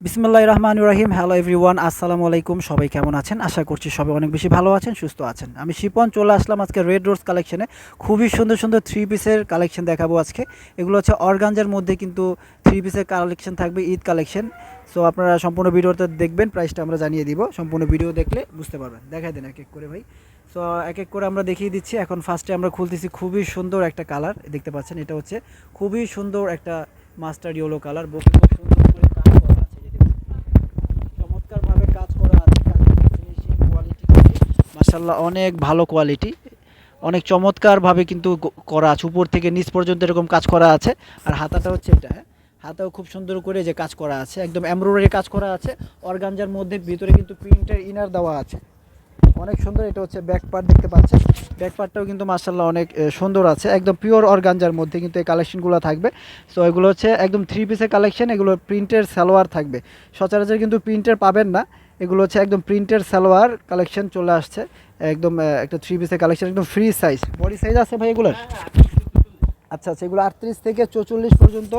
বিসমিল্লাহির রহমানির রহিম। Hello everyone, আসসালামু আলাইকুম। সবাই কেমন আছেন? আশা করছি সবাই অনেক বেশি ভালো আছেন, সুস্থ আছেন। আমি শিপন চলে আসলাম আজকে রেড রোজ কালেকশনে। খুবই সুন্দর সুন্দর থ্রি পিসের কালেকশন দেখাবো আজকে। এগুলো হচ্ছে অর্গানজার মধ্যে কিন্তু থ্রি পিসের কালেকশন থাকবে, ঈদ কালেকশন। সো আপনারা সম্পূর্ণ ভিডিওটা দেখবেন, প্রাইসটা আমরা জানিয়ে দিব। সম্পূর্ণ ভিডিও দেখলে বুঝতে পারবেন। দেখাই দেন এক এক করে ভাই। সো এক এক করে আমরা দেখিয়ে দিচ্ছি। এখন ফার্স্টে আমরা খুলতেছি, খুবই সুন্দর একটা কালার দেখতে পাচ্ছেন। এটা হচ্ছে খুবই সুন্দর একটা মাস্টার্ড ইয়েলো কালার। বকে খুব সুন্দর করে কাজ করা আছে, চমৎকারভাবে কাজ করা আছে। কাজের ফিনিশিং কোয়ালিটি মাশাআল্লাহ অনেক ভালো কোয়ালিটি, অনেক চমৎকারভাবে কিন্তু করা আছে। উপর থেকে নিচ পর্যন্ত এরকম কাজ করা আছে। আর হাতাটা হচ্ছে এটা, হ্যাঁ, হাতাও খুব সুন্দর করে যে কাজ করা আছে, একদম এমব্রয়ডারি কাজ করা আছে। অর্গানজার মধ্যে ভিতরে কিন্তু প্রিন্টের ইনার দেওয়া আছে, অনেক সুন্দর। এটা হচ্ছে ব্যাক পার্ট দেখতে পাচ্ছেন। ব্যাক পার্টটাও কিন্তু মাশাআল্লাহ অনেক সুন্দর আছে। একদম পিওর অর্গানজার মধ্যে কিন্তু এই কালেকশনগুলো থাকবে। সো এগুলো হচ্ছে একদম থ্রি পিসের কালেকশন। এগুলো প্রিন্টের সালোয়ার থাকবে, সচরাচর কিন্তু প্রিন্টের পাবেন না। এগুলো হচ্ছে একদম প্রিন্টের সালোয়ার কালেকশন চলে আসছে। একদম একটা থ্রি পিসের কালেকশন, একদম ফ্রি সাইজ। বডি সাইজ আছে ভাই এগুলোর? আচ্ছা আচ্ছা, এগুলো 38 থেকে 44 পর্যন্ত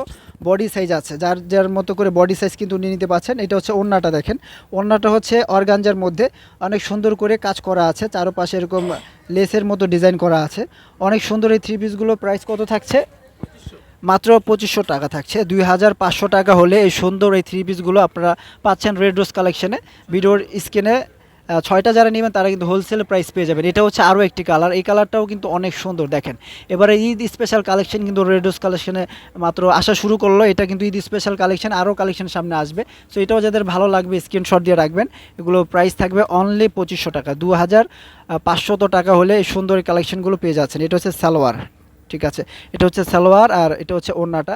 বডি সাইজ আছে। যার যার মতো করে বডি সাইজ কিন্তু নিয়ে নিতে পারছেন। এটা হচ্ছে ওড়নাটা, দেখেন ওড়নাটা হচ্ছে অর্গানজার মধ্যে অনেক সুন্দর করে কাজ করা আছে। চারপাশে এরকম লেসের মতো ডিজাইন করা আছে, অনেক সুন্দর। এই থ্রি পিসগুলো প্রাইস কত থাকছে? মাত্র 2500 টাকা থাকছে। 2500 টাকা হলে এই সুন্দর এই থ্রি পিসগুলো আপনারা পাচ্ছেন রেড রোজ কালেকশনে। ভিডিওর স্ক্রিনে 6টা যারা নেবেন তারা কিন্তু হোলসেল প্রাইস পেয়ে যাবেন। এটা হচ্ছে আরও একটি কালার, এই কালারটাও কিন্তু অনেক সুন্দর। দেখেন এবারে ঈদ স্পেশাল কালেকশন কিন্তু রেড রোজ কালেকশনে মাত্র আসা শুরু করলো। এটা কিন্তু ঈদ স্পেশাল কালেকশন, আরও কালেকশন সামনে আসবে। সো এটাও যাদের ভালো লাগবে স্ক্রিনশট দিয়ে রাখবেন। এগুলো প্রাইস থাকবে অনলি 2500 টাকা। 2500 টাকা হলে এই সুন্দর এই কালেকশনগুলো পেয়ে যাচ্ছেন। এটা হচ্ছে সালোয়ার, ঠিক আছে, এটা হচ্ছে সালোয়ার। আর এটা হচ্ছে ওড়নাটা।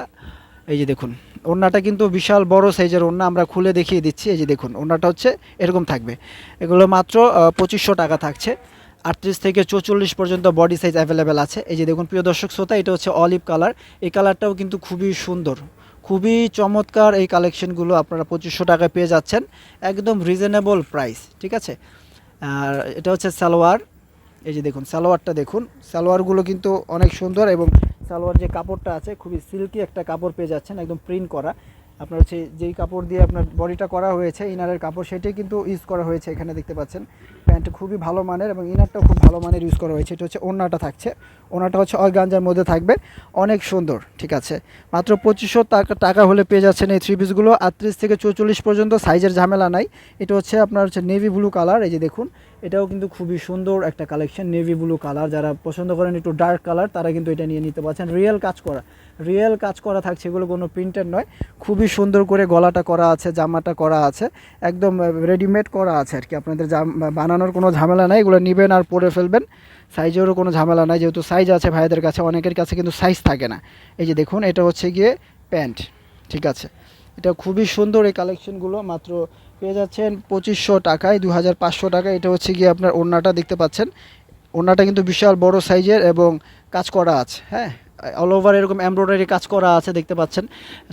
এই যে দেখুন, ওড়নাটা কিন্তু বিশাল বড় সাইজের ওড়না, আমরা খুলে দেখিয়ে দিচ্ছি। এই যে দেখুন, ওড়নাটা হচ্ছে এরকম থাকবে। এগুলো মাত্র 2500 টাকা থাকছে। 38 থেকে 44 পর্যন্ত বডি সাইজ অ্যাভেলেবেল আছে। এই যে দেখুন প্রিয় দর্শক শ্রোতা, এটা হচ্ছে অলিভ কালার। এই কালারটাও কিন্তু খুবই সুন্দর, খুবই চমৎকার। এই কালেকশনগুলো আপনারা 2500 টাকায় পেয়ে যাচ্ছেন, একদম রিজনেবল প্রাইস, ঠিক আছে। আর এটা হচ্ছে সালোয়ার। এই যে দেখুন সালোয়ারটা, দেখুন সালোয়ারগুলো কিন্তু অনেক সুন্দর। এবং সালোয়ার যে কাপড়টা আছে খুবই সিল্কি একটা কাপড় পেয়ে যাচ্ছেন, একদম প্রিন্ট করা। আপনার হচ্ছে যেই কাপড় দিয়ে আপনার বডিটা করা হয়েছে, ইনারের কাপড়, সেটাই কিন্তু ইউজ করা হয়েছে। এখানে দেখতে পাচ্ছেন প্যান্ট খুবই ভালো মানের এবং ইনারটাও খুব ভালো মানের ইউজ করা হয়েছে। এটা হচ্ছে ওড়নাটা থাকছে, ওড়নাটা হচ্ছে অর্গানজার মধ্যে থাকবে, অনেক সুন্দর, ঠিক আছে। মাত্র 2500 টাকা হলে পেয়ে যাচ্ছেন এই থ্রি পিসগুলো। 38 থেকে 44 পর্যন্ত সাইজের ঝামেলা নাই। এটা হচ্ছে আপনার হচ্ছে নেভি ব্লু কালার। এই যে দেখুন, এটাও কিন্তু খুবই সুন্দর একটা কালেকশন, নেভি ব্লু কালার। যারা পছন্দ করেন একটু ডার্ক কালার তারা কিন্তু এটা নিয়ে নিতে পারছেন। রিয়েল কাজ করা, রিয়েল কাজ করা থাকছে, এগুলো কোনো প্রিন্টের নয়। খুবই সুন্দর করে গলাটা করা আছে, জামাটা করা আছে, একদম রেডিমেড করা আছে আর কি। আপনাদের বানানোর কোনো ঝামেলা নাই। এগুলো নেবেন আর পরে ফেলবেন, সাইজেরও কোনো ঝামেলা নাই। যেহেতু সাইজ আছে ভাইদের কাছে, অনেকের কাছে কিন্তু সাইজ থাকে না। এই যে দেখুন, এটা হচ্ছে গিয়ে প্যান্ট, ঠিক আছে। এটা খুবই সুন্দর এই কালেকশনগুলো। মাত্র পেয়ে যাচ্ছেন 2500 টাকায়, 2500 টাকায়। এটা হচ্ছে গিয়ে আপনার ওড়নাটা দেখতে পাচ্ছেন। ওড়নাটা কিন্তু বিশাল বড় সাইজের এবং কাজ করা আছে, হ্যাঁ, অল ওভার এরকম এমব্রয়ডারি কাজ করা আছে, দেখতে পাচ্ছেন।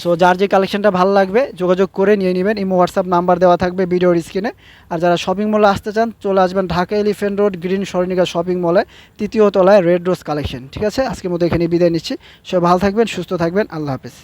সো যার যে কালেকশনটা ভালো লাগবে যোগাযোগ করে নিয়ে নেবেন। ইমো হোয়াটসঅ্যাপ নাম্বার দেওয়া থাকবে ভিডিওর স্ক্রিনে। আর যারা শপিং মলে আসতে চান চলে আসবেন Dhaka elephant road green Swarnika shopping মলে, 3য় তলায় রেড রোজ কালেকশন, ঠিক আছে। আজকের মতো এখানে বিদায় নিচ্ছি। সবাই ভালো থাকবেন, সুস্থ থাকবেন, আল্লাহ হাফেজ।